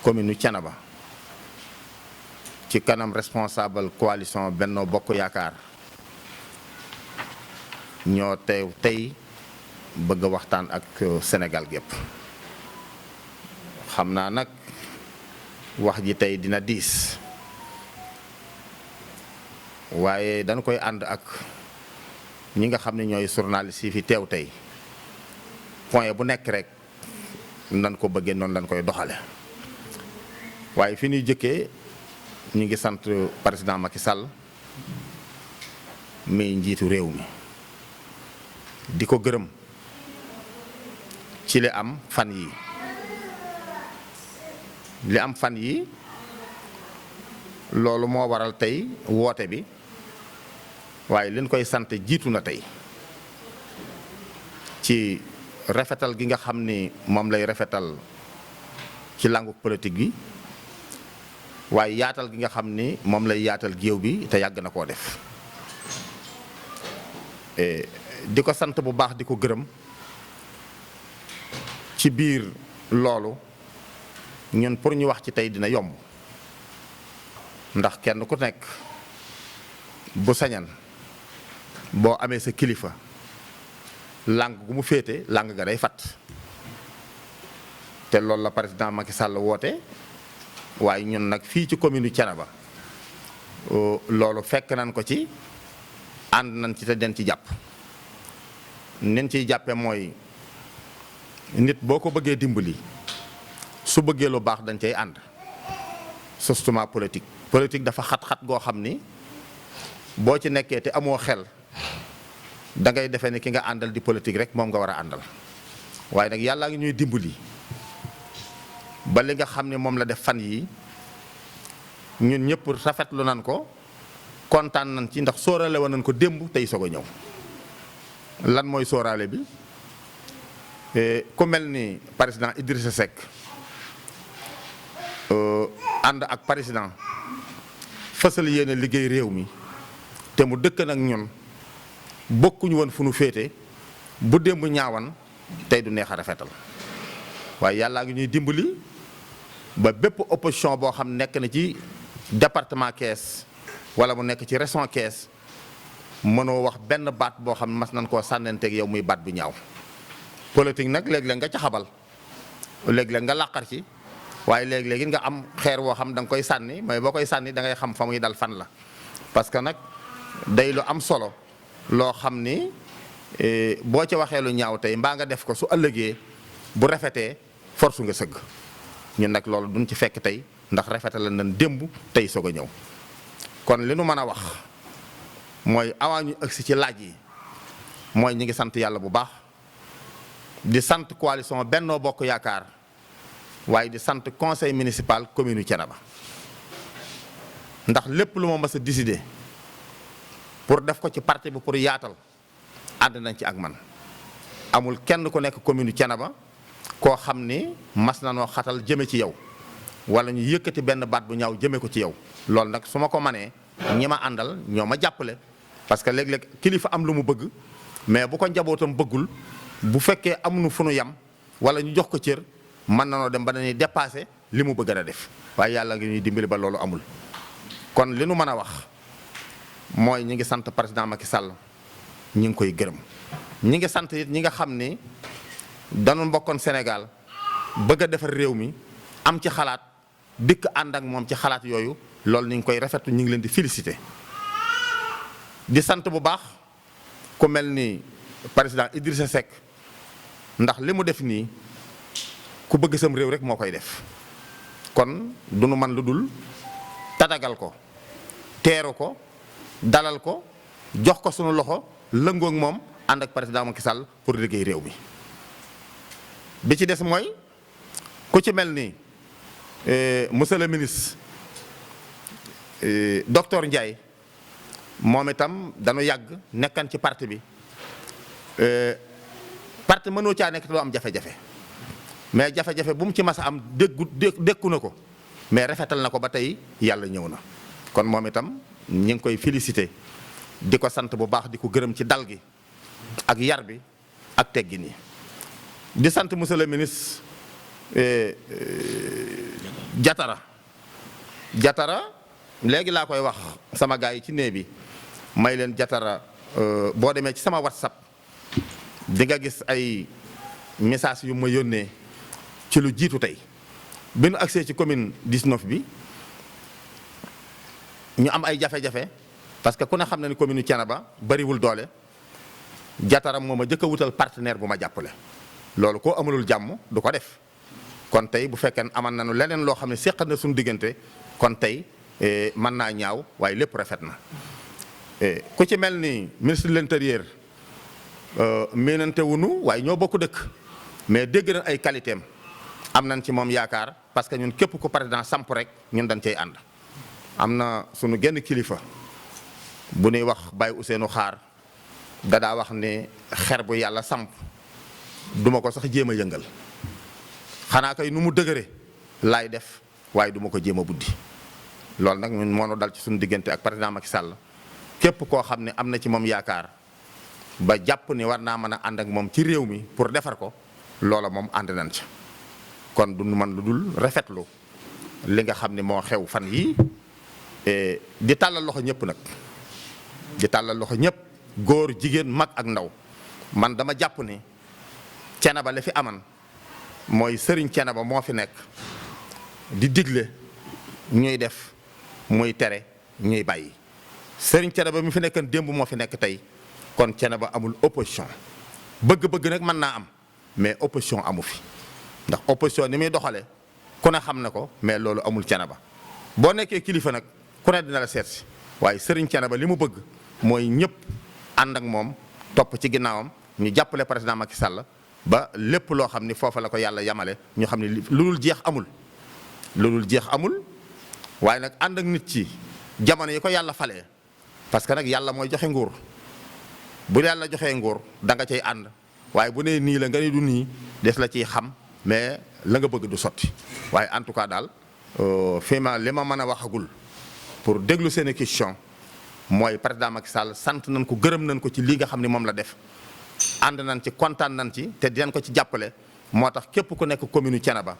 commune Thiénaba ci kanam responsable coalition Benno Bokk Yaakaar ñoo teew tey bëgg a waxtaan ak Sénégal gépp xam naa nag wax ji tey dina diis waaye dañu koy ànd ak ñi nga xam ne ñooy journaliste yi fi teew tey point bu nekk rek nan ko bëggee noonu lañ koy doxale waaye fi ñuy jëkkee ñu ngi sant président Macky Sall mi njiitu réew mi di ko gërëm ci li am fan yi loolu moo waral tey woote bi waaye liñ koy sant jiitu na tey ci rafetal gi nga xam ni moom lay rafetal ci langue politique bi waaye yaatal gi nga xam ni moom lay yaatal géew bi te yàgg na koo def di ko sant bu baax di ko gërëm ci biir loolu ñun pour ñu wax ci tey dina yomb ndax kenn ku nekk bu sañan boo amee sa kilifa langue gu mu féete langue ga day fat te loolu la président Macky Sall woote waaye ñun nag fii ci commune Thiénaba loolu fekk nañ ko ci ànd nañ ci te den ci jàpp nen ciy jàppe mooy nit boo ko bëggee dimbali su bëggee lu baax dañ cay ànd surtout politique dafa xat-xat goo xam ni boo ci nekkee te amoo xel da ngay defee ni ki nga àndal di politique rek moom nga war a àndal waaye nag yàllaa ngi ñuy dimbali ba li nga xam ne moom la def fan yi ñun ñëpp rafetlu nañ ko kontaan nañ ci ndax sóoraale woon nañ ko démb tey soog a ñëw lan mooy sóoraale bi ku mel ni président Idrissa Seck ànd ak président fësal yéene liggéey réew mi te mu dëkk nag ñun bokkuñu woon fu nu féete bu démb ñaawan tey du neex a rafetal waaye yàllaa ngi ñuy dimbali ba bépp opposition boo xam nekk na ci département Thiès wala mu nekk ci région Thiès mënoo wax benn baat boo xam mas nañ koo sànnanteeg yow muy baat bu ñaaw politique nag léeg-léeg nga ca xabal léeg-léeg nga làqar ci waaye léeg-léegi nga am xeer woo xam da nga koy sànni mais boo koy sànni da ngay xam fa muy dal fan la parce que nag day lu am solo loo xam ni boo ca waxee lu ñaaw tey mbaa nga def ko su ëllëgee bu rafetee force nga sëgg ñun nag loolu duñ ci fekk tey ndax rafetal nañ démb tey soog a ñëw kon li nu mën a wax mooy avant ñu agsi ci laaj yi mooy ñi ngi sant yàlla bu baax di sant coalition Benno Bokk Yaakaar waaye di sant conseil municipal commune Thiénaba ndax lépp lu ma mës a décider pour def ko ci parti bi pour yaatal ànd nañ ci ak man amul kenn ku nekk commune Thiénaba koo xam ni mas na noo xatal jëme ci yow wala ñu yëkkati benn baat bu ñaaw jëme ko ci yow loolu nag su ma ko manee ñi ma àndal ñoo ma jàppale parce que léeg-léeg kilifa am lu mu bëgg mais bu ko njabootam bëggul bu fekkee amuñu fu nu yam wala ñu jox ko cër mën na noo dem ba dañuy dépassé li mu bëgg a def waaye yàlla ngi ñuy dimbali ba loolu amul kon li nu mën a wax mooy ñi ngi sant président Macky Sall ñi ngi koy gërëm ñi ngi sant it ñi nga xam ni dañu mbokkoon Sénégal bëgg a defar réew mi am ci xalaat dikk ànd ak moom ci xalaat yooyu loolu ni ngi koy rafetlu ñu ngi leen di félicité di sant bu baax ku mel ni président Idrissa Seck ndax li mu def nii ku bëgg sam réew rek moo koy def kon du nu man lu dul tatagal ko teeru ko dalal ko jox ko sunu loxo lëngoog moom ànd ak président Macky Sall pour liggéey réew mi bi ci des mooy ku ci mel ni monsieur le ministre docteur Ndiaye moom itam dañu yàgg nekkan ci parti bi parti mënoo caa nekk te doo am jafe-jafe mais jafe-jafe bu mu ci mas a am dékku na ko mais rafetal na ko ba tey yàlla ñëw na kon moom itam ñu ngi koy félicité di ko sant bu baax di ko gërëm ci dal gi ak yar bi ak teggin yi di sant monsieur le ministre jatara léegi laa koy wax sama gars yi ci néeg bi may leen jatara boo demee ci sama WhatsApp di nga gis ay message yu ma yónnee ci lu jiitu tey bi nu agsee ci commune 19 bi ñu am ay jafe-jafe parce que ku ne xam na ni commune Thiénaba bariwul doole jatara moo ma jëkk a wutal partenaire bu ma jàppale loolu koo amalul jàmm du ko def kon tey bu fekkee aman nañu leneen loo xam ne séq na suñu diggante kon tey mën naa ñaaw waaye lépp rafet na ku ci mel ni ministre de l'intérieur miinante wunu waaye ñoo bokk dëkk mais dégg na ay qualité am nañ ci moom yaakaar parce que ñun képp ku président samp rek ñun dañ cay ànd am na sunu genn kilifa bu ñuy wax Baye Ousseynou Xaar dadaa wax ne xer bu yàlla samp duma ko sax jéem a yëngal xanaa kay nu mu dëgëre laay def waaye duma ko jéem a buddi loolu nag ñun moo nu dal ci suñu diggante ak président Macky Sall képp koo xam ne am na ci moom yaakaar ba jàpp ni war naa mën a ànd ak moom ci réew mi pour defar ko loola moom ànd nañ ci kon du man lu dul rafetlu li nga xam ne moo xew fan yii di tàllal loxo ñëpp nag di tàllal loxo ñëpp góor jigéen mag ak ndaw man dama jàpp ni Thiénaba la fi aman mooy sëriñ Thiénaba moo fi nekk di digle ñuy def muy tere ñuy bàyyi sëriñ Thiénaba mi fi nekkan démb moo fi nekk tey kon Thiénaba amul opposition bëgg-bëgg nag mën naa am mais opposition amu fi ndax opposition ni muy doxale ku ne xam na ko mais loolu amul Thiénaba boo nekkee kilifa nag ku ne dina la seet si waaye sëriñ Thiénaba li mu bëgg mooy ñëpp ànd ak moom topp ci ginnaawam ñu jàppale président Macky Sall ba lépp loo xam ni foofa la ko yàlla yamale ñu xam ne lu dul jeex amul lu dul jeex amul waaye nag ànd ak nit ci jamono yi ko yàlla falee parce que nag yàlla mooy joxe nguur bu yàlla joxee nguur da nga cay ànd waaye bu nee nii la nga ne du nii des la ciy xam mais la nga bëgg du sotti waaye en tout cas daal fii ma li ma mën a waxagul pour déglu seen question mooy président Macky Sall sant nañ ko gërëm nañ ko ci lii nga xam ne moom la def ànd nañ ci kontaan nañ ci te dinañ ko ci jàppale moo tax képp ku nekk commune Thiénaba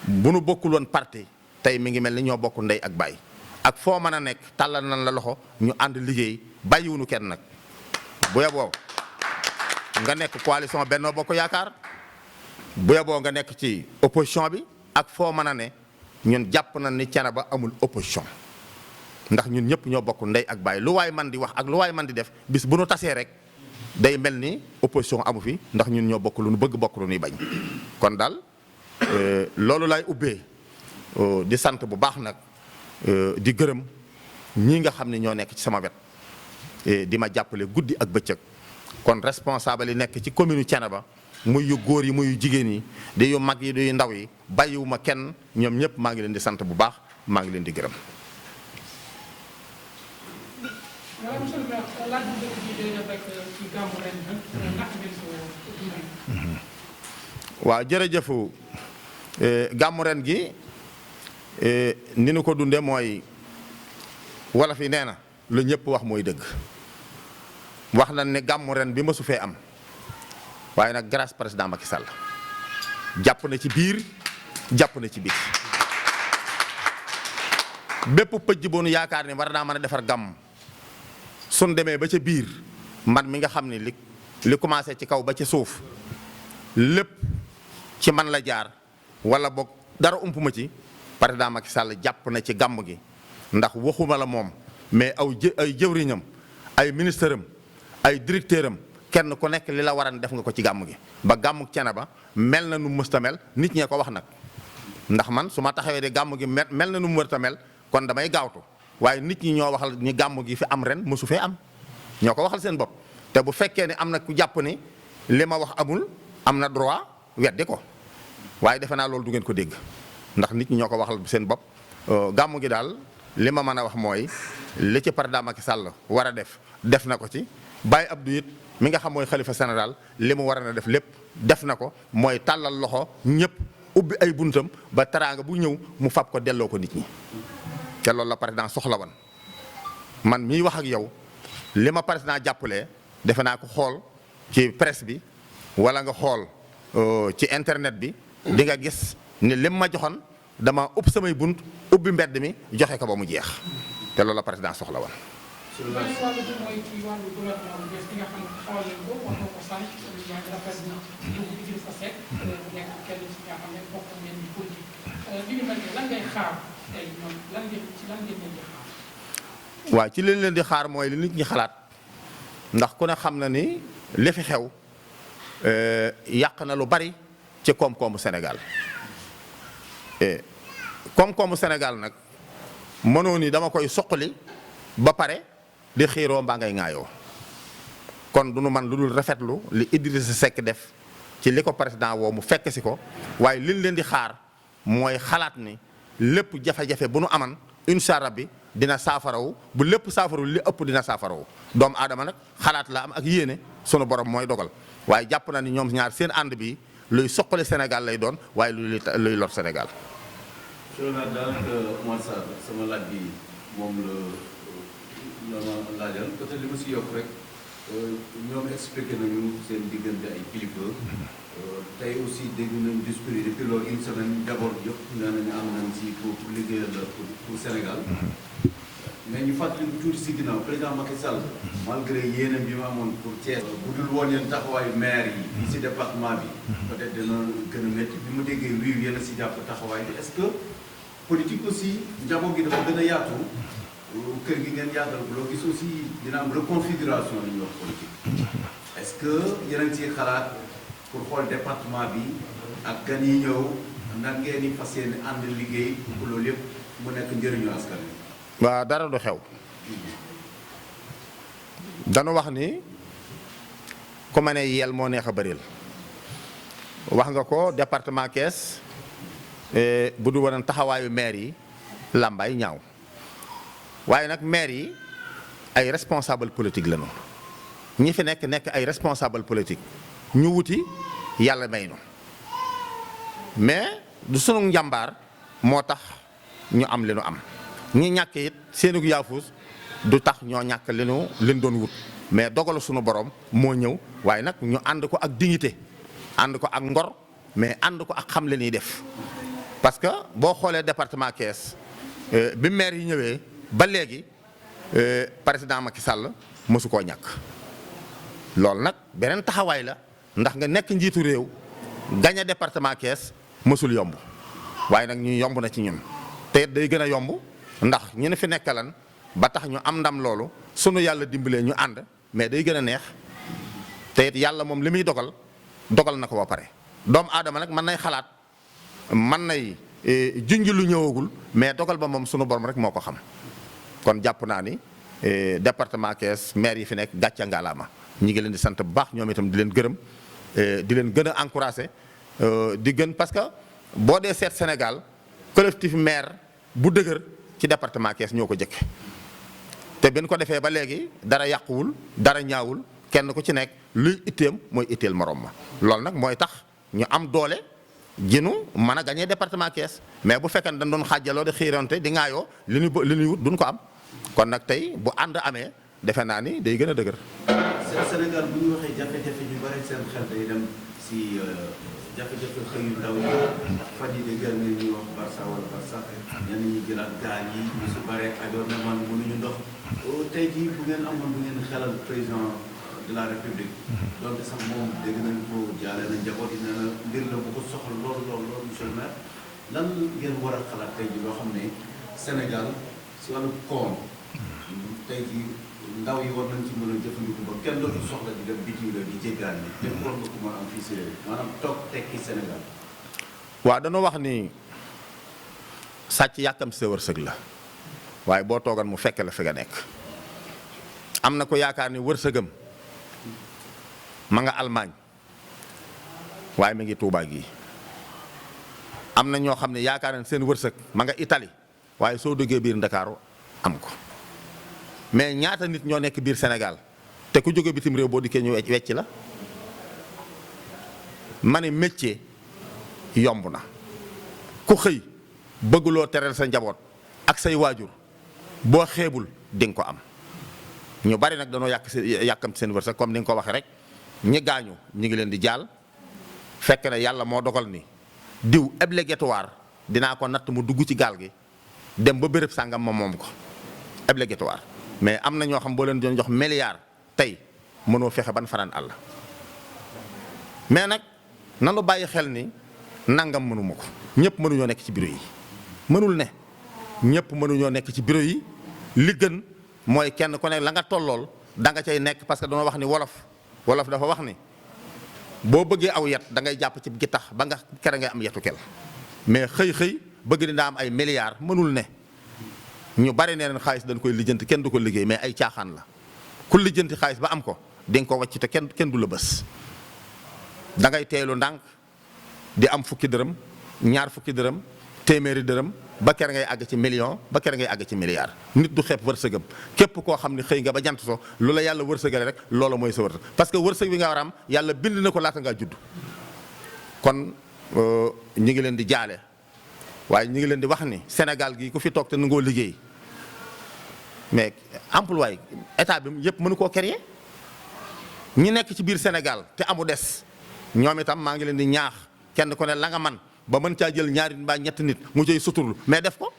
bu nu bokkul woon parti tey mi ngi mel ni ñoo bokk ndey ak baay ak foo mën a nekk tàllal nañ la loxo ñu ànd liggéey bàyyiwunu kenn nag bu yeboo nga nekk coalition Benno Bokk Yaakaar bu yeboo nga nekk ci opposition bi ak foo mën a ne ñun jàpp nañ ni Thiénaba amul opposition ndax ñun ñëpp ñoo bokk ndey ak baay lu waay man di wax ak lu waay man di def bis bu nu tasee rek day mel ni opposition amu fi ndax ñun ñoo bokk lu nu bëgg bokk lu nuy bañ kon daal loolu laay ubbee di sant bu baax nag di gërëm ñii nga xam ne ñoo nekk ci sama wet di ma jàppale guddi ak bëccëg kon responsable yi nekk ci commune Thiénaba muy yu góor yi muy yu jigéen yi di yu mag yi di yu ndaw yi bàyyiwuma kenn ñoom ñëpp maa ngi leen di sant bu baax maa ngi leen di gërëm. waaw jërëjëfu gàmmu ren gi ni nu ko dunde mooy wolof yi nee na lu ñëpp wax mooy dëgg wax nañ ne gàmmu ren bi mësu fee am waaye nag grâce président Macky Sall jàpp na ci biir jàpp na ci biir bépp pëj bu nu yaakaar ni war naa mën a defar gàmm sun demee ba ca biir man mi nga xam ne li commencé ci kaw ba ca suuf lépp ci man la jaar wala boog dara ump ma ci président Macky Sall jàpp na ci gàmm gi ndax waxuma la moom mais ay jëwriñam ay ministre am ay directeur am kenn ku nekk li la waran def nga ko ci gàmm gi ba gàmmu Thiénaba mel na nu mësta mel nit ñee ko wax nag ndax man su ma taxawee de gàmm gi mel na nu mu wërta mel kon damay gaawtu waaye nit ñi ñoo waxal ni gàmm gi fi am ren mësu fee am ñoo ko waxal seen bopp te bu fekkee ne am na ku jàpp ni li ma wax amul am na droit weddi ko waaye defe naa loolu du ngeen ko dégg ndax nit ñi ñoo ko waxal seen bopp gàmm gi daal li ma mën a wax mooy li ci président Macky Sall war a def na ko ci Baye Abdou it mi nga xam mooy xalifa général li mu war a def lépp def na ko mooy tàllal loxo ñëpp ubbi ay buntam ba teraanga bu ñëw mu fab ko delloo ko nit ñi te loolu la président soxla woon man miy wax ak yow li ma président jàppalee defe naa ko xool ci presse bi wala nga xool ci internet bi di nga gis ni lim ma joxoon dama upp samay bunt ubbi mbedd mi joxe ko ba mu jeex te loolu la président soxla woon. waaw ci leen di xaar mooy li nit ñi xalaat ndax ku ne xam na ni li fi xew yàq na lu bari ci koom-koomu Sénégal koom-koomu Sénégal nag mënoo ni dama koy soqali ba pare di xiiroo mbaa ngay ŋaayoo kon du nu man lu dul rafetlu li Idrissa Seck def ci li ko président woo mu fekk si ko waaye liñ leen di xaar mooy xalaat ni lépp jafe-jafe bu nu aman incha allah bi dina saafarawu bu lépp saafarawu li ëpp dina saafarawu doomu aadama nag xalaat la am ak yéene sunu borom mooy dogal waaye jàpp na ni ñoom ñaar seen ànd bi luy soqali Sénégal lay doon waaye luy lor Sénégal. monsieur le maire daanaka Oumar Sarr sama laaj bi moom la ma laajal peut-être li ma si yokk rek ñoom expliqué nañu seen diggante ay kilifa tey aussi dégg nañu discours yi depuis loolu une semaine d'abord yëpp nee nañu am nañ si pour liggéeyal pour Sénégal. mais ñu fàttali tuuti si ginnaaw président Macky Sall malgré yéenam bi ma amoon pour Thiès. bu dul woon yéen taxawaayu maire yi fii si département bi. peut-être dina gën a métti bi mu déggee wii yéen a si jàpp taxawaay bi est-ce que politique aussi njaboot gi dafa gën a yaatu kër gi ngeen yaatal ko loo gis aussi dina am reconfiguration li ñuy wax politique. est-ce que yéen a ngi ciy xalaat pour xool département bi ak gan yi ñëw nan ngeen di fas yéene ànd liggéey pour loolu yëpp mu nekk njëriñu askan wi. waa dara du xew dañu wax ni ku ma ne yel moo neex a bëril wax nga ko département Thiès bu du woon taxawaayu maire yi làmbaay ñaaw waaye nag maire yi ay responsable politique lañu ñi fi nekk ay responsable politique ñu wuti yàlla may nu mais du sunu njàmbaar moo tax ñu am li nu am ñi ñàkk it seenu yaafus du tax ñoo ñàkk leen doon wut mais dogalu sunu borom moo ñëw waaye nag ñu ànd ko ak dignité ànd ko ak ngor mais ànd ko ak xam li ñuy def parce que boo xoolee département Thiès bi maire yi ñëwee ba léegi président Macky Sall mësu koo ñàkk loolu nag beneen taxawaay la ndax nga nekk njiitu réew gañe département Thiès mësul yomb waaye nag ñu yomb na ci ñun te day gën a yomb ndax ñu ne fi nekkalan ba tax ñu am ndam loolu sunu yàlla dimbalee ñu ànd mais day gën a neex te it yàlla moom li muy dogal na ko ba pare doomu aadama nag mën nay xalaat mën nay junj lu ñëwagul mais dogal ba moom sunu borom rek moo ko xam kon jàpp naa ni département Thiès maire yi fi nekk gàcce ngalaama ñi ngi leen di sant bu baax ñoom itam di leen gërëm di leen gën a encouragé di gën parce que boo dee seet Sénégal collectif maire bu dëgër ci département Thiès ñoo ko jëkk te bin ko defee ba léegi dara yàquwul dara ñaawul kenn ku ci nekk luy itteem mooy itteel morom ma loolu nag mooy tax ñu am doole jinu mën a gañee département Thiès mais bu fekkee dañ doon xaajaloo di xiirante di ŋaayoo li ñuy wut duñ ko am kon nag tey bu ànd amee defe naa ni day gën a dëgër. Sénégal bu ñu waxee jafe-jafe ñu bari seen xel day dem si jafe-jafe xëyu ndaw yi fan yi de gër nga ñuy wax Barça wala Barça ñenn ñi jëlaat gaal yi ñu su bare ajoor na man mënuñu ndox tey jii bu ngeen amoon bu ngeen xelal président de la république donte sax moom dégg nañ ko jaale na njaboot yi nee na mbir la bu ko soxla lool monsieur le maire lan ngeen war a xalaat tey jii loo xam ne Sénégal si wàllu koom tey jii ndaw yi war nañ ci mën a jëfandiku ba kenn dootu soxla di dem bitim la di jéggaan ni lépp war nga ko mën a am fii si réew maanaam toog tekki Sénégal. waaw dañoo wax ni sàcc yàkkam sa wërsëg la waaye boo toogan mu fekk la fi nga nekk am na ko yaakaar ni wërsëgam ma nga Allemagne waaye mi ngi Tuubaa gi am na ñoo xam ne yaakaar nañ seen wërsëg ma nga Italie waaye soo duggee biir Ndakaaru am ko mais ñaata nit ñoo nekk biir Sénégal te ku jóge bitim réew boo dikkee ñu wecc la ma ne métier yomb na ku xëy bëgguloo teral sa njaboot ak say waajur boo xeebul di nga ko am ñu bari nag dañoo yàkkam seen wërsëg comme ni nga ko waxee rek ñi gaañu ñi ngi leen di jaal fekk na yàlla moo dogal ni diw obligatoire dinaa ko natt mu dugg ci gaal gi dem ba béréb sàngam ma moom ko obligatoire. mais am na ñoo xam boo leen doon jox milliard tey mënoo fexe ban fanaan àll mais nag nanu bàyyi xel ni nangam mënuma ko ñëpp mënuñoo nekk ci bureau yi mënul ne ñëpp mënuñoo nekk ci bureau yi li gën mooy kenn ku nekk la nga tollool da nga cay nekk parce que dañoo wax ni wolof dafa wax ni boo bëggee aw yet da ngay jàpp ci gittax ba nga kere ngay am yetu kel mais xëy bëgg dinaa am ay milliards mënul ne ñu bari nee leen xaalis dañ koy lijjanti kenn du ko liggéey mais ay caaxaan la ku lijjanti xaalis ba am ko di nga ko wàcc te kenn du la bës da ngay teelu ndànk di am fukki dërëm ñaar fukki dërëm téeméeri dërëm ba kere ngay àgg ci million ba kere ngay àgg ci milliard nit du xeeb wërsëgam képp koo xam ne xëy nga ba jant so lu la yàlla wërsëgale rek loolu mooy sa wërsëg parce que wërsëg bi nga war a am yàlla bind na ko laata ngaa judd kon ñi ngi leen di jaale waaye ñi ngi leen di wax ni Sénégal gi ku fi toog te nangoo liggéey mais emploi état bi yëpp mënu koo créer ñi nekk ci biir Sénégal te amu des ñoom itam maa ngi leen di ñaax kenn ku ne la nga man ba mën caa jël ñaari mbaa ñetti nit mu cay suturlu mais def ko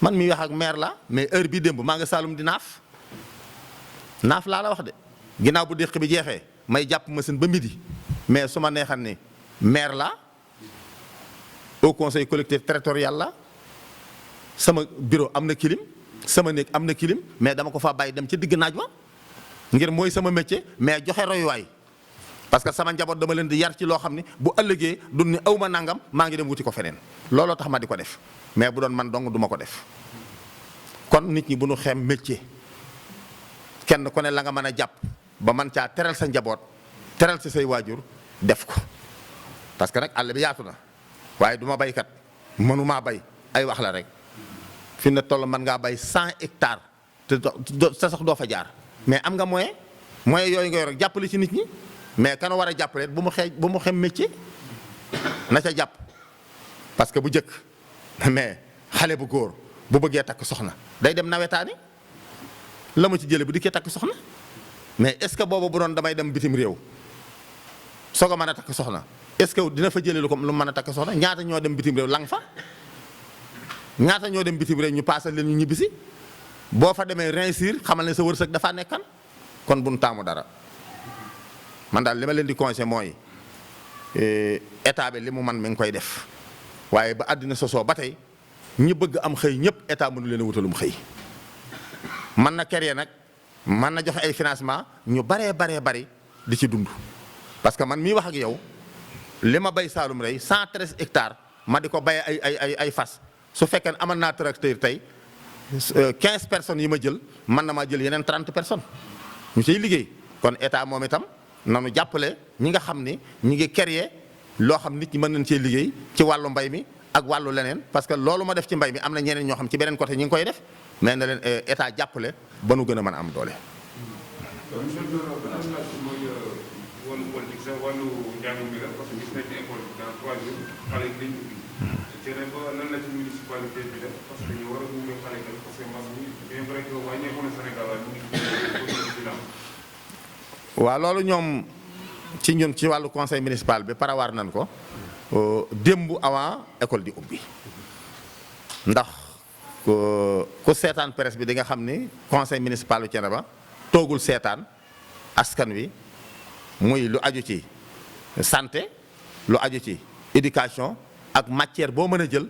man mi wax ak maire la mais heure bii démb maa nga Saalum di naaf laa la wax de ginnaaw bu déq bi jeexee may jàpp machine ba midi mais su ma neexan ni maire la au conseil collectif territorial la sama bureau am na clim sama néeg am na clim mais dama ko fa bàyyi dem ci digg naaj wa ngir mooy sama métier mais joxe royuwaay parce que sama njaboot dama leen di yar ci loo xam ni bu ëllëgee du ni aw ma nangam maa ngi dem wuti ko feneen looloo tax ma di ko def mais bu doon man dong du ma ko def kon nit ñi bu nu xem métier kenn ku ne la nga mën a jàpp ba man caa teral sa njaboot teral si say waajur def ko parce que nag àll bi yaatu na waaye du ma baykat mënumaa bay ay wax la rek fi ne toll mën ngaa bay 100 hectares te sa sax doo fa jaar mais am nga moyen yooyu nga yor jàppale ci nit ñi mais kan war a jàppale bu mu xem métier na ca jàpp parce que bu njëkk mais xale bu góor bu bëggee takk soxna day dem nawetaani la ma ci jële bu dikkee takk soxna mais est-ce que boobu bu doon damay dem bitim réew soo ko mën a takk soxna est-ce que dina fa jëlee lu mën a takk soxna ñaata ñoo dem bitim réew lang fa ñaata ñoo dem bitim réew ñu paasal leen ñu ñibbisi boo fa demee réussir xamal ne sa wërsëg dafaa nekkan kon bu nu taamu dara man daal li ma leen di conseillé mooy état bi li mu man mi ngi koy def waaye ba àddina sosoo ba tey ñi bëgg am xëy ñëpp état mënu leen a wutalum xëy man na créer nag man na joxe ay financement ñu bari di ci dund parce que man mii wax ak yow li ma bay Saalum rey 113 hectares ma di ko bay ay fas su fekkee amal naa tracteur tey 15 personnes yi ma jël man na maa jël yeneen 30 personnes ñu ciy liggéey kon état moom itam nanu jàppale ñi nga xam ni ñi ngi créer loo xam nit ñi mën nañ cee liggéey ci wàllu mbay mi ak wàllu leneen parce que loolu ma def ci mbay mi am na ñeneen ñoo xam ci beneen côté ñi ngi koy def mais na leen état jàppale ba nu gën a mën a am doole. wàllu politique sax wàllu njàng mi la parce que gis nañ ne école dans 3 jours xale yi dañ ubbi. jërëjëf ba lan la ci municipalité bi def parce que ñu war a gunge xale yi parce que mbas mi bien vrai que wàññeeku na Sénégal waaye ñu ngi waaw loolu ñoom ci ñun ci wàllu conseil municipal bi parawaar nañ ko démb avant école di ubbi ndax ku seetaan presse bi di nga xam ni conseil municipal bu Thiénaba toogul seetaan askan wi muy lu aju ci santé lu aju ci éducation ak matière boo mën a jël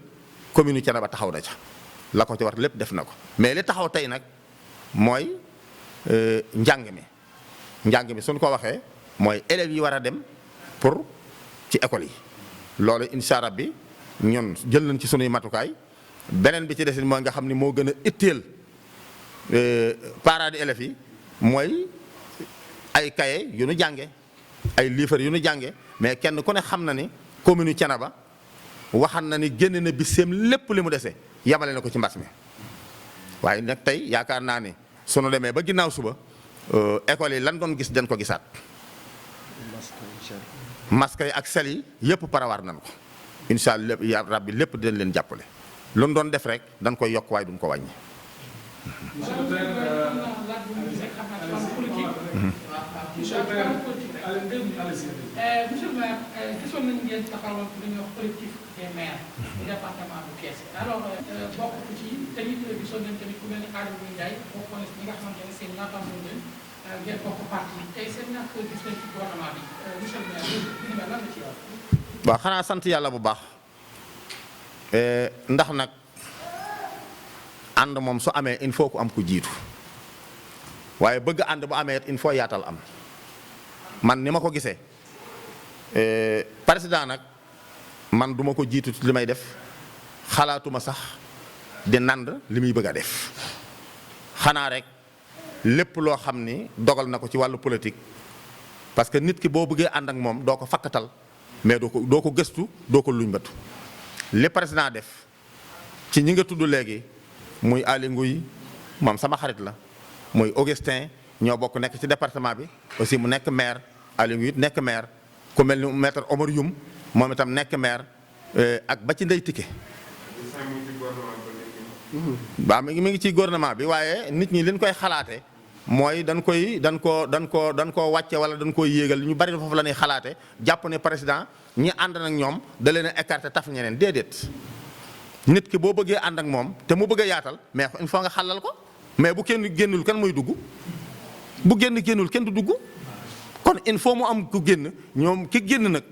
commune u Thiénaba taxaw na ca la ko ci war lépp def na ko mais li taxaw tey nag mooy njàng mi suñ ko waxee mooy élèves yi war a dem pour ci école yi loolu incha allah bi ñun jël nañ ci sunuy matukaay beneen bi ci desin mooy nga xam ni moo gën a itteel parents d'élèves yi mooy ay cahier yu nu jànge ay livres yu nu jànge mais kenn ku ne xam na ni commune u Thiénaba waxan na ni génn na biseem lépp li mu dese yamale na ko ci mbas mi waaye nag tey yaakaar naa ni sunu demee ba ginnaaw suba école yi lan doon gis dañ ko gisaat masque yi ak sel yi yëpp parawaar nañ ko incha allah ya rabbi lépp dinañ leen jàppale lu ñu doon def rek dañ koy yokk waaye duñ ko wàññi. monsieur le monsieur le maire gisoon nañu ngeen taxawal lu ñuy wax collectif des maires du département bu Thiès alors bokk ci tamit gisoon nañu tamit ku mel ni Aly Ngouille Ndiaye bokk na ñi nga xamante ne seen naataango ngeen ngeen bokk parti tey seen ñàkk gis nañ ci gouvernement bi monsieur le maire li mel lan la ci wax. waaw xanaa sant yàlla bu baax ndax nag ànd moom su amee il faut ku am ku jiitu waaye bëgg ànd bu amee il faut yaatal am man ni ma ko gisee président nag man duma ko jiitu ci li may def xalaatuma sax di nand li muy bëgg a def xanaa rek lépp loo xam ni dogal na ko ci wàllu politique parce que nit ki boo bëggee ànd ak moom doo ko fakkatal mais doo ko gëstu doo ko luñ batu li président def ci ñi nga tudd léegi muy Aly Ngouille moom sama xarit la muy Augustin ñoo bokk nekk ci département bi aussi mu nekk maire Aly Ngouille it nekk maire ku mel ni maître Omar Youm moom itam nekk maire ak ba ci Ndeye Tické waaw mi ngi ci gouvernement bi waaye nit ñi liñ koy xalaate mooy dañ koo wàcce wala dañ koy yéegal ñu bari foofu la ñuy xalaate jàpp ne président ñi ànd nag ñoom da leen a écarté taf ñeneen déedéet nit ki boo bëggee ànd ak moom te mu bëgg a yaatal mais il faut nga xàllal ko mais bu kenn génnul kan mooy dugg bu génnul kenn du dugg kon il faut mu am ku génn ñoom ki génn nag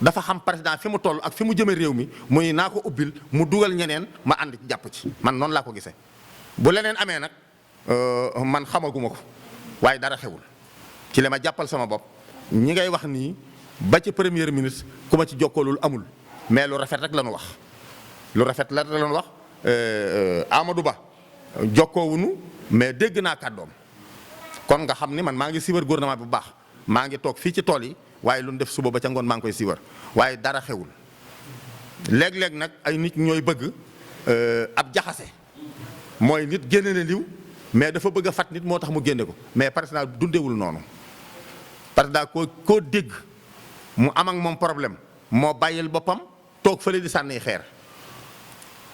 dafa xam président fi mu toll ak fi mu jëme réew mi muy naa ko ubbil mu dugal ñeneen ma ànd ci jàpp ci man noonu laa ko gisee bu leneen amee nag man xamaguma ko waaye dara xewul ci li ma jàppal sama bopp ñi ngay wax nii ba ci premier ministre ku ma ci jokkoolul amul mais lu rafet rek la ñu wax lu rafet la ñu wax Amadou Ba jokkoowunu mais dégg naa kàddoom kon nga xam ni man maa ngi siiwar gouvernement bi bu baax maa ngi toog fii ci tool yi waaye lu ñu def suba ba ca ngoon maa ngi koy siiwar waaye dara xewul léeg-léeg nag ay nit ñooy bëgg ab jaxase mooy nit génne na liw mais dafa bëgg a fat nit moo tax mu génne ko mais président dundewul noonu président koo dégg mu am ak moom problème moo bàyyil boppam toog fële di sànni xeer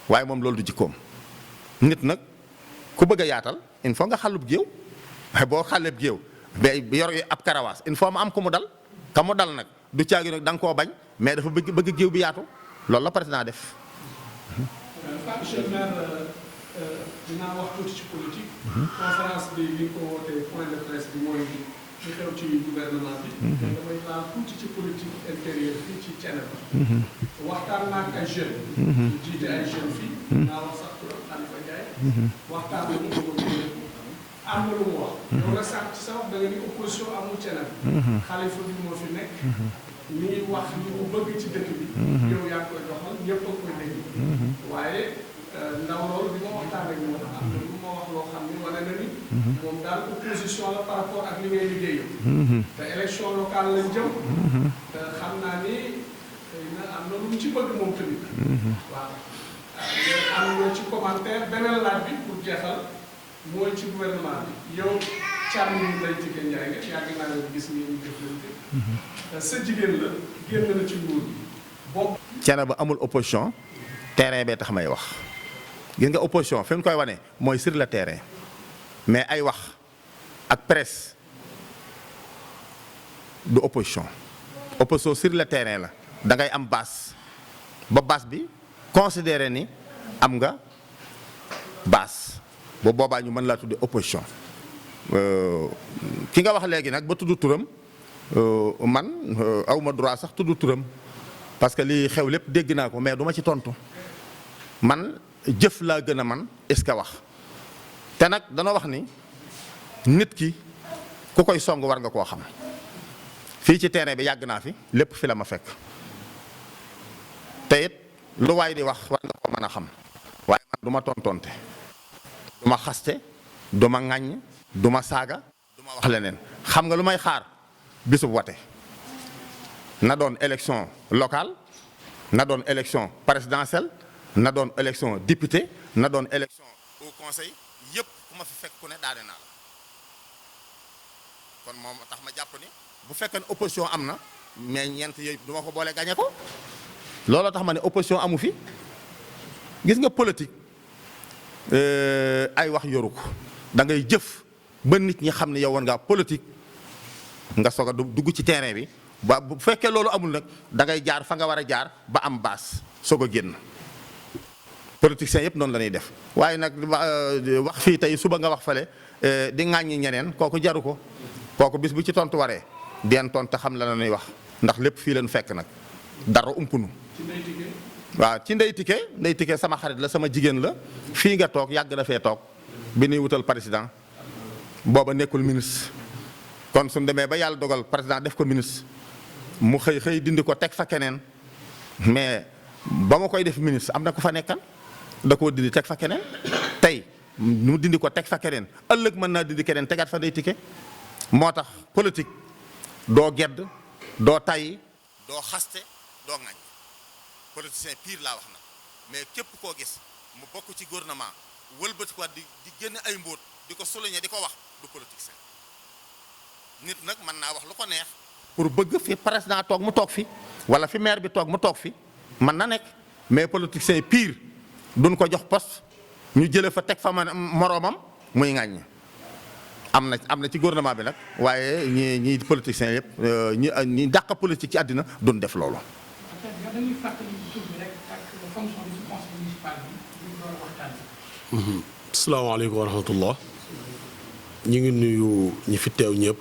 waaye moom loolu du jikkoom nit nag ku bëgg a yaatal il faut nga xàllub géew waaye boo xàlleb géew ba yor ab karawaas il faut mu am ku mu dal ka mu dal nag du caagi nag da nga koo bañ mais dafa bëgg géew bi yaatu loolu la président def. monsieur le maire dinaa wax tuuti ci politique. conférence bi li ko wootee point de presse bi mooy li xew ci gouvernement bi. damay laal tuuti ci politique intérieure fii ci Thiénaba. waxtaan naa ak ay jeunes. ñu jiite ay jeunes fii. naa wax sax turam Khalifa Ndiaye. waxtaan nañu ko am na lu mu wax. yow nag sànq ci sa wax da nga ni opposition amul Thiénaba. Khalifa bi moo fi nekk. mi ngi wax li mu bëgg ci dëkk bi. yow yaa ngi koy doxal ñëpp a koy dégg. waaye ndaw loolu bi ma waxtaan ak moom am na lu ma wax loo xam ni wane na ni. moom daal opposition la par rapport ak li ngay liggéeyam. te élection locale lañ jëm. te xam naa ni xëy na am na lu mu ci bëgg moom tamit. waaw am na ci commentaire beneen laaj bi pour jeexal mooy ci gouvernement bi yow càmm yi lay jigéen Ndiaye nga yàgg naa leen gis ni ñu jëflante. sa jigéen la génn na ci nguur bi boobu. Thiénaba amul opposition terrain bee tax may wax gis nga opposition fi mu koy wane mooy sur le terrain mais ay wax ak presse du opposition opposition sur le terrain la da ngay am base ba base bi considéré ni am nga base bu boobaa ñu mën laa tudde opposition ki nga wax léegi nag ba tudd turam. man awma droit sax tudd turam parce que lii xew lépp dégg naa ko mais duma ci tontu man jëf laa gën a man est-ce que wax te nag dana wax ni nit ki ku koy song war nga koo xam fii ci terrain bi yàgg naa fi lépp fi la ma fekk te it lu waay di wax war nga ko mën a xam waaye man du ma tontonte du ma xaste du ma ŋàññ du ma saaga du ma wax leneen xam nga lu may xaar bisub wate na doon élection locale na doon élection présidentielle na doon élection député na doon élection au conseil yëpp ku ma fi fekk ku ne daane naa la kon moom tax ma jàpp ni bu fekkee ne opposition am na mais ñeent yooyu du ma ko boole gañe ko looloo tax ma ne opposition amu fi gis nga politique ay wax yoru ko da ngay jëf ba nit ñi xam ne yow war ngaa politique nga soog a dugg ci terrain bi ba bu fekkee loolu amul nag da ngay jaar fa nga war a jaar ba am baas soog a génn. politiciens yëpp noonu la ñuy def waaye nag wax fii tey suba nga wax fale di ŋàññi ñeneen kooku jaru ko kooku bis bu ci tontu waree den tontu xam la ñuy wax ndax lépp fii leen fekk nag dara umpunu waaw ci Ndeye Tické sama xarit la sama jigéen la fii nga toog yàgg na fee toog bi ñuy wutal président booba nekkul ministre kon suñ demee ba yàlla dogal président def ko ministre mu xëy dindi ko teg fa keneen mais ba ma koy def ministre am na ko fa nekkan da koo dindi teg fa keneen tey mu dindi ko teg fa keneen ëllëg mën naa dindi keneen tegaat fa Ndeye Tické moo tax politique doo gedd doo tay doo xaste doo ŋañ politicien pire laa wax na mais képp koo gis mu bokk ci gouvernement wëlbati ko di génne ay mbóot di ko souligner di ko wax du politicien nit nag mën naa wax lu ko neex pour bëgg fi président toog mu toog fi wala fi maire bi toog mu toog fi mën na nekk mais politicien pire duñ ko jox poste ñu jëlee fa teg fa moroomam muy ŋàññ am na ci gouvernement bi nag waaye ñi politiciens yëpp ñi dàq politique ci àddina duñ def loolu. asalaamaaleykum wa rahmatullah ñu ngi nuyu ñi fi teew ñëpp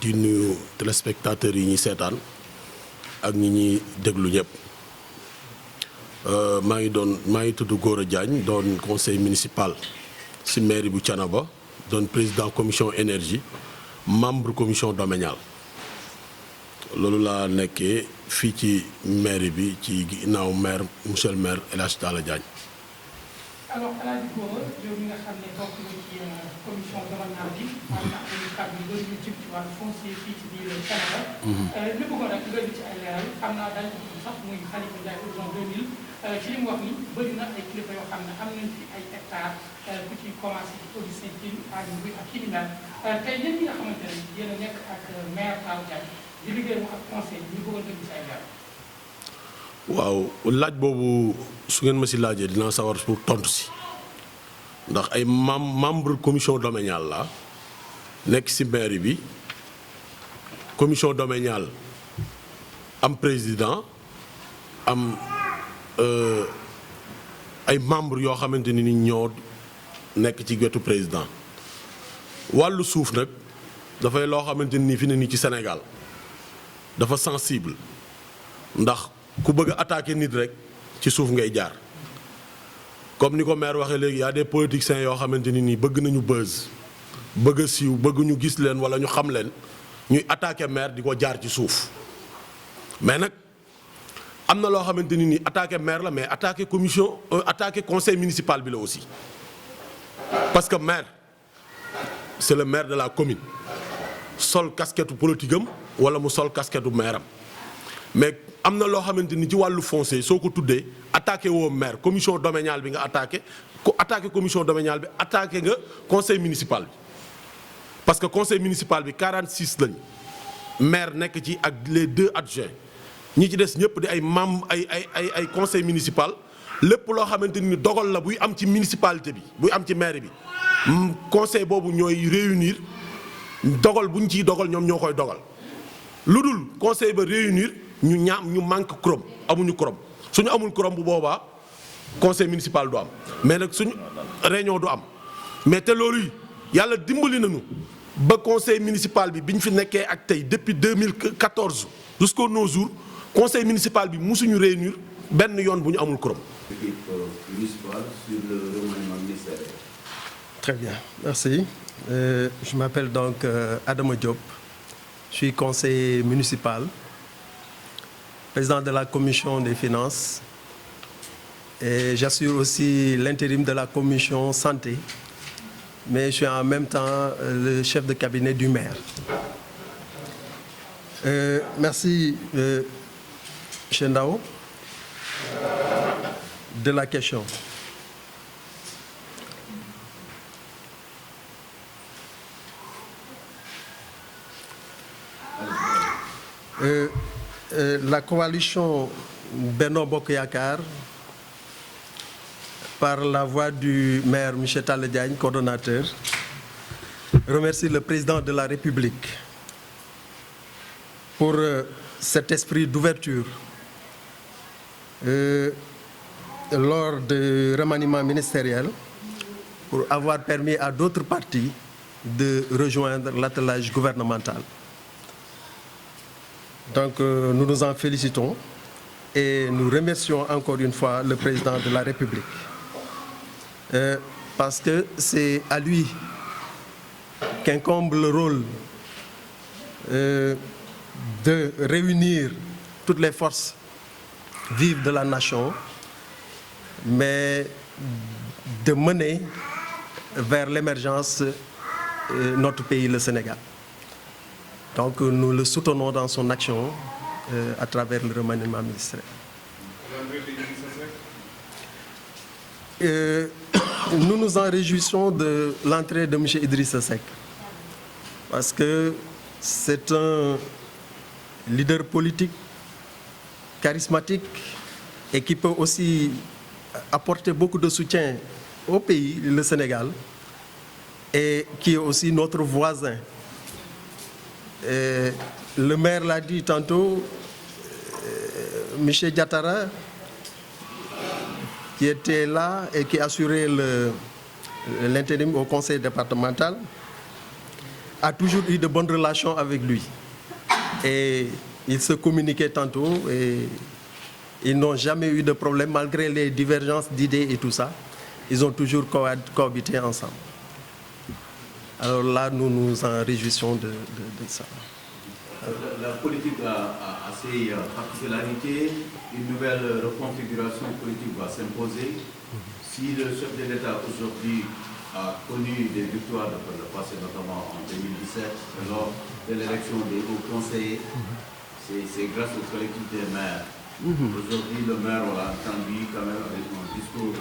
di nuyu téléspectateurs yi ñuy seetaan ak ñi ñuy déglu ñëpp maa ngi tudd Gora Diagne doon conseil municipal ci mairie bu Thiénaba doon président commission énergie membre commission domaniale loolu laa nekkee fii ci mairie bi ci ginnaaw maire monsieur le maire El Hadj Talla Diagne. alors El Hadj Gora yow mi nga xam ne bokk na ci commission domaniale bi am na ay kàddu yu bëri yu jëm ci wàllu foncier fii ci biir Thiénaba. li bëggoon rek nga di ci ay leeral xam naa dañ ko sax muy Khalifa Ndiaye horizon 2000 ci li mu wax ni bëri na ay kilifa yoo xam ne am nañ fi ay hectares ku ci commencé ci Augustin Tine Aly Ngouille ak kii ni mel tey yéen ñi nga xamante ne yéen a nekk ak maire Talla Diagne di liggéey mu ak conseil ñu bëggoon déglu ci ay leeral. waaw laaj boobu su ngeen ma si laajee dinaa sawar pour tontu si ndax ay membre commission domaniale la nekk si mairie bi commission domaniale am président am ay membre yoo xamante ni ñoo nekk ci wetu président wàllu suuf nag dafay loo xamante ni fi ne nii ci Sénégal dafa sensible ndax ku bëgg a attaquer nit rek ci suuf ngay jaar comme ni ko maire waxee léegi y a des politiciens yoo xamante ni nii bëgg nañu buzz bëgg a siiw bëgg ñu gis leen wala ñu xam leen ñuy attaquer maire di ko jaar ci suuf mais nag am na loo xamante ni nii attaquer maire la mais attaquer commission attaquer conseil municipal bi la aussi parce que maire c'est le maire de la commune sol casquette politique am wala mu sol casquette maire am mais am na loo xamante ni ci wàllu foncier soo ko tuddee attaqué woo maire commission domaniale bi nga attaqué commission domaniale bi attaqué nga conseil municipal bi parce que conseil municipal bi 46 lañ maire nekk ci ak les 2 adjoints ñi ci des ñëpp di ay membre ay conseil municipal lépp loo xamante ni dogal la buy am ci municipalité bi buy am ci maire bi conseil boobu ñooy réunir dogal bu ñu ciy dogal ñoom ñoo koy dogal lu dul conseil ba réunir ñu manque quorum amuñu quorum suñu amul quorum bu boobaa conseil municipal du am mais nag suñu réunion du am mais te loolu yi yàlla dimbali nañu ba conseil municipal bi ñu fi nekkee ak tey depuis 2014 jusqu'à nos jours conseil municipal bi musuñu réunir benn yoon bu ñu amul quorum. Très bien, merci. Je m'appelle donc Adama Diop. Je suis conseiller municipal, président de la commission des finances et j'assure aussi l'intérim de la commission santé, mais je suis en même temps le chef de cabinet du maire. Merci, M. Ndao, de la question. La coalition Benno Bokk Yakaar, par la voix du maire M. Talla Diagne, coordonnateur, remercie le président de la République pour cet esprit d'ouverture lors du remaniement ministériel, pour avoir permis à d'autres partis de rejoindre l'attelage gouvernemental. Donc nous nous en félicitons et nous remercions encore une fois le président de la République. Parce que c'est à lui qu'incombe le rôle de réunir toutes les forces vives de la nation, mais de mener vers l'émergence notre pays, le Sénégal. Donc nous le soutenons dans son action à travers le remaniement ministériel. Nous nous en réjouissons de l'entrée de M. Idrissa Seck, parce que c'est un leader politique charismatique et qui peut aussi apporter beaucoup de soutien au pays, le Sénégal, et qui est aussi notre voisin. Le maire l'a dit tantôt, Michel Diatara, qui était là et qui assurait l'intérim au conseil départemental, a toujours eu de bonnes relations avec lui. Et ils se communiquaient tantôt et ils n'ont jamais eu de problème, malgré les divergences d'idées et tout ça. Ils ont toujours cohabité ensemble. Alors là, nous nous en réjouissons de ça. La politique a ses particularités. Une nouvelle reconfiguration politique va s'imposer. Si le chef de l'État aujourd'hui a connu des victoires dans le passé, notamment en 2017, lors de l'élection des hauts conseillers, c'est grâce au collectif des maires. Aujourd'hui, le maire, on l'a entendu quand même avec un discours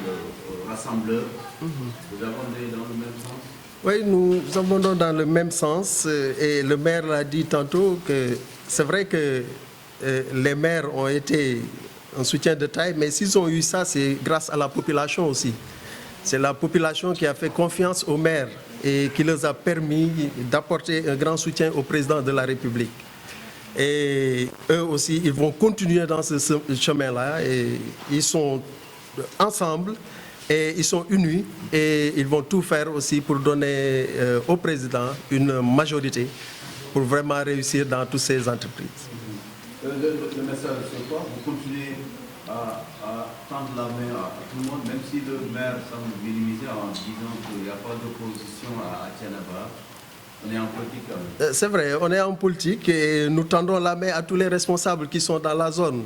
rassembleur. Vous abondez dans le même sens? Oui, nous abondons dans le même sens. Et le maire l'a dit tantôt que c'est vrai que les maires ont été un soutien de taille, mais s'ils ont eu ça, c'est grâce à la population aussi. C'est la population qui a fait confiance aux maires et qui leur a permis d'apporter un grand soutien au président de la République. Et eux aussi, ils vont continuer dans ce chemin-là et ils sont ensemble et ils sont unis et ils vont tout faire aussi pour donner au président une majorité pour vraiment réussir dans toutes ces entreprises. Le message ce soir, vous continuez à tendre la main à tout le monde, même si le maire semble minimiser en disant qu'il n'y a pas d'opposition à Thiénaba. On est en politique quand même. C'est vrai, on est en politique et nous tendons la main à tous les responsables qui sont dans la zone.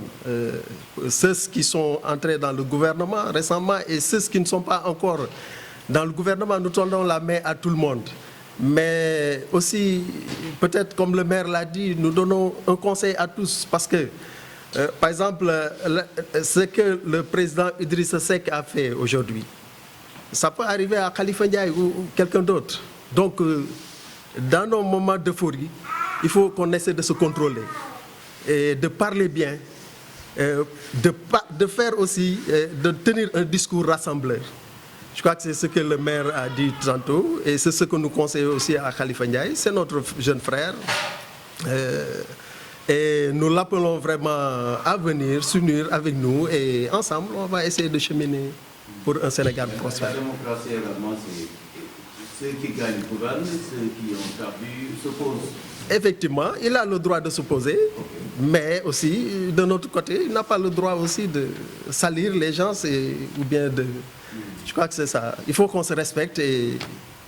Ceux qui sont entrés dans le gouvernement récemment et ceux qui ne sont pas encore dans le gouvernement, nous tendons la main à tout le monde. Mais aussi, peut-être comme le maire l'a dit, nous donnons un conseil à tous parce que, par exemple, ce que le président Idrissa Seck a fait aujourd'hui, ça peut arriver à Khalifa Ndiaye ou quelqu'un d'autre. Donc, dans nos moments d'euphorie, il faut qu'on essaie de se contrôler et de parler bien, de faire aussi, de tenir un discours rassembleur. Je crois que c'est ce que le maire a dit tantôt et c'est ce que nous conseillons aussi à Khalifa Ndiaye. C'est notre jeune frère et nous l'appelons vraiment à venir s'unir avec nous et ensemble, on va essayer de cheminer pour un Sénégal prospère. La démocratie également, c'est ceux qui gagnent gouvernent, ceux qui ont perdu s'opposent. Effectivement, il a le droit de s'opposer, mais aussi, de notre côté, il n'a pas le droit aussi de salir les gens ou bien de... Je crois que c'est ça. Il faut qu'on se respecte et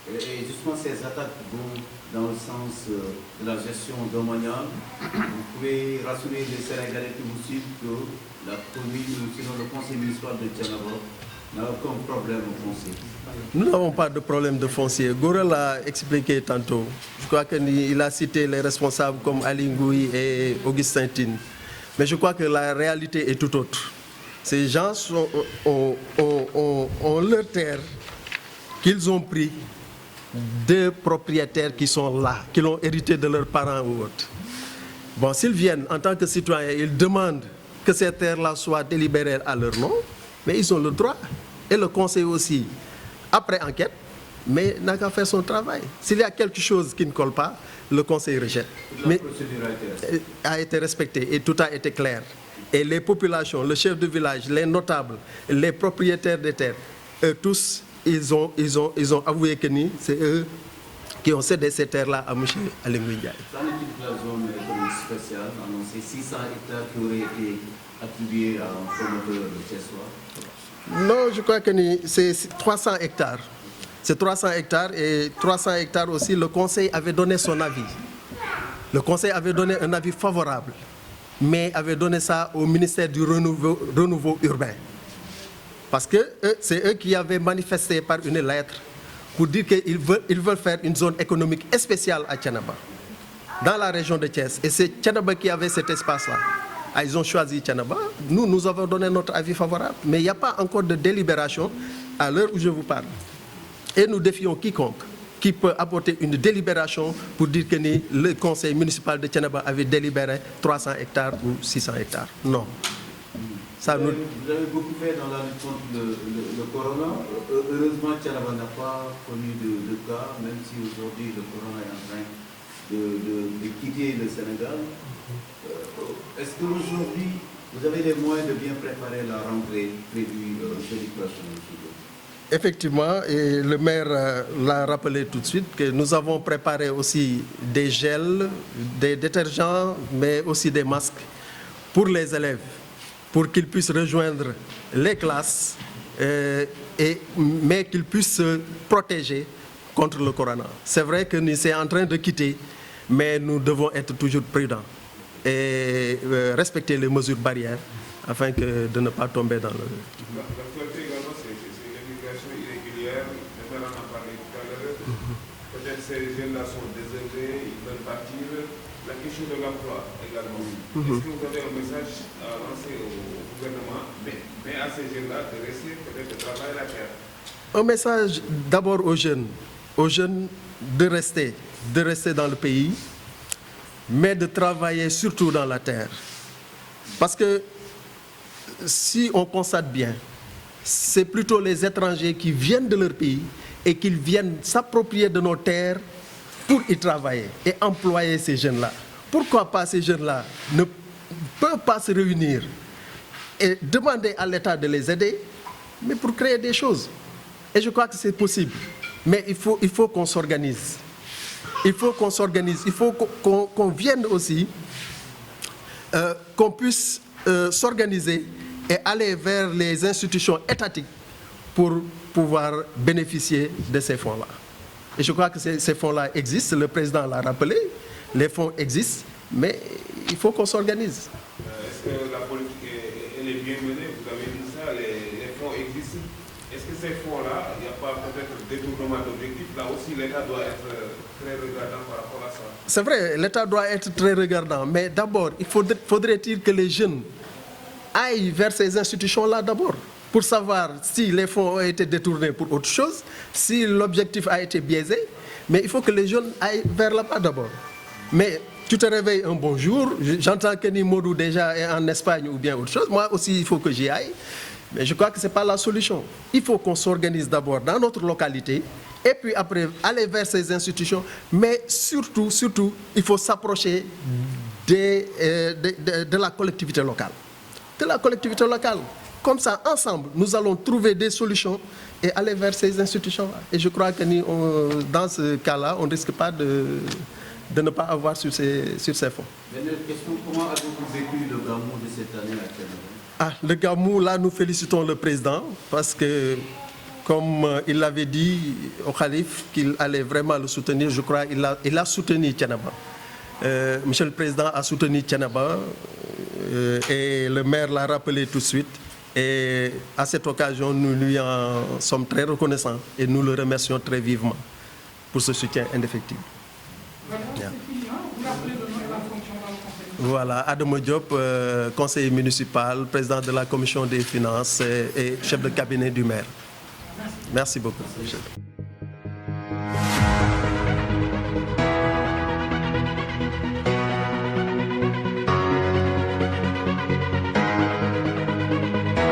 justement, ces attaques vont dans le sens de la gestion domaniale. Vous pouvez rassurer les Sénégalais qui vous suivent que la commune, sinon le conseil municipal de Thiénaba, n'a aucun problème au foncier. Nous n'avons pas de problème de foncier. Gora l'a expliqué tantôt. Je crois qu'il a cité les responsables comme Ali Ngouille et Augustin Tine. Mais je crois que la réalité est tout autre. Ces gens ont leur terre qu'ils ont pris de propriétaires qui sont là, qui l'ont hérité de leurs parents ou autres. Bon, s'ils viennent en tant que citoyens, ils demandent que ces terres-là soient délibérées à leur nom, mais ils ont le droit. Et le conseil aussi, après enquête, mais n'a qu'à faire son travail. S'il y a quelque chose qui ne colle pas, le conseil rejette. Mais a été respecté et tout a été clair. Et les populations, le chef de village, les notables, les propriétaires des terres, tous, ils ont avoué que c'est eux qui ont cédé ces terres-là à M. Aly Ngouille Ndiaye. Dans l'équipe de la zone économique spéciale, annoncé 600 hectares qui auraient été attribués à un promoteur thiessois. Non, je crois que c'est 300 hectares. C'est 300 hectares et 300 hectares aussi, le conseil avait donné son avis. Le conseil avait donné un avis favorable, mais avait donné ça au ministère du renouveau urbain. Parce que c'est eux qui avaient manifesté par une lettre pour dire qu'ils veulent faire une zone économique spéciale à Thiénaba, dans la région de Thiès. Et c'est Thiénaba qui avait cet espace-là. Ils ont choisi Thiénaba. Nous avons donné notre avis favorable, mais il n'y a pas encore de délibération à l'heure où je vous parle. Et nous défions quiconque qui peut apporter une délibération pour dire que le conseil municipal de Thiénaba avait délibéré 300 hectares ou 600 hectares. Non. Ça, vous avez beaucoup fait dans la lutte contre le corona. Heureusement, Thiénaba n'a pas connu de cas, même si aujourd'hui le corona est en train de quitter le Sénégal. Est-ce qu'aujourd'hui, vous avez les moyens de bien préparer la rentrée prévue jeudi prochain? Effectivement, et le maire l'a rappelé tout de suite, que nous avons préparé aussi des gels, des détergents, mais aussi des masques pour les élèves, pour qu'ils puissent rejoindre les classes, mais qu'ils puissent se protéger contre le corona. C'est vrai que nous sommes en train de quitter, mais nous devons être toujours prudents et respecter les mesures barrières afin de ne pas tomber dans le... L'actualité également, c'est l'immigration irrégulière. Le maire en a parlé tout à l'heure. Peut-être ces jeunes-là sont désœuvrés, ils veulent partir. La question de l'emploi également. Est-ce que vous avez un message à lancer au gouvernement, mais à ces jeunes-là de rester, peut-être de travailler la terre? Un message d'abord aux jeunes de rester dans le pays, mais de travailler surtout dans la terre. Parce que si on constate bien, c'est plutôt les étrangers qui viennent de leur pays et qui viennent s'approprier de nos terres pour y travailler et employer ces jeunes-là. Pourquoi pas ces jeunes-là ne peuvent pas se réunir et demander à l'État de les aider, mais pour créer des choses? Et je crois que c'est possible. Mais il faut qu'on s'organise. Il faut qu'on s'organise. Il faut qu'on vienne aussi, qu'on puisse s'organiser et aller vers les institutions étatiques pour pouvoir bénéficier de ces fonds-là. Et je crois que ces fonds-là existent, le président l'a rappelé, les fonds existent, mais il faut qu'on s'organise. Est-ce que la politique elle est bien menée? Vous avez dit ça, les fonds existent. Est-ce que ces fonds-là, il n'y a pas peut-être détournement d'objectifs? Là aussi, l'État doit être très regardant par rapport à ça. C'est vrai, l'État doit être très regardant, mais d'abord, faudrait-il que les jeunes aillent vers ces institutions-là d'abord, pour savoir si les fonds ont été détournés pour autre chose, si l'objectif a été biaisé, mais il faut que les jeunes aillent vers là-bas d'abord. Mais tu te réveilles un bon jour, j'entends que Modou déjà est en Espagne ou bien autre chose, moi aussi il faut que j'y aille, mais je crois que ce n'est pas la solution. Il faut qu'on s'organise d'abord dans notre localité, et puis après aller vers ces institutions, mais surtout, il faut s'approcher de la collectivité locale. De la collectivité locale. Comme ça, ensemble, nous allons trouver des solutions et aller vers ces institutions-là. Et je crois que dans ce cas-là, on ne risque pas de ne pas avoir sur ces fonds. Dernière question, comment avez-vous vécu le Gamou de cette année à Thiénaba? Le Gamou, là, nous félicitons le président parce que, comme il l'avait dit au Khalif qu'il allait vraiment le soutenir, je crois qu'il a soutenu Thiénaba. Monsieur le Président a soutenu Thiénaba et le maire l'a rappelé tout de suite. Et à cette occasion, nous lui en sommes très reconnaissants et nous le remercions très vivement pour ce soutien indéfectible. Voilà, Adama Diop, conseiller municipal, président de la commission des finances et chef de cabinet du maire. Merci beaucoup.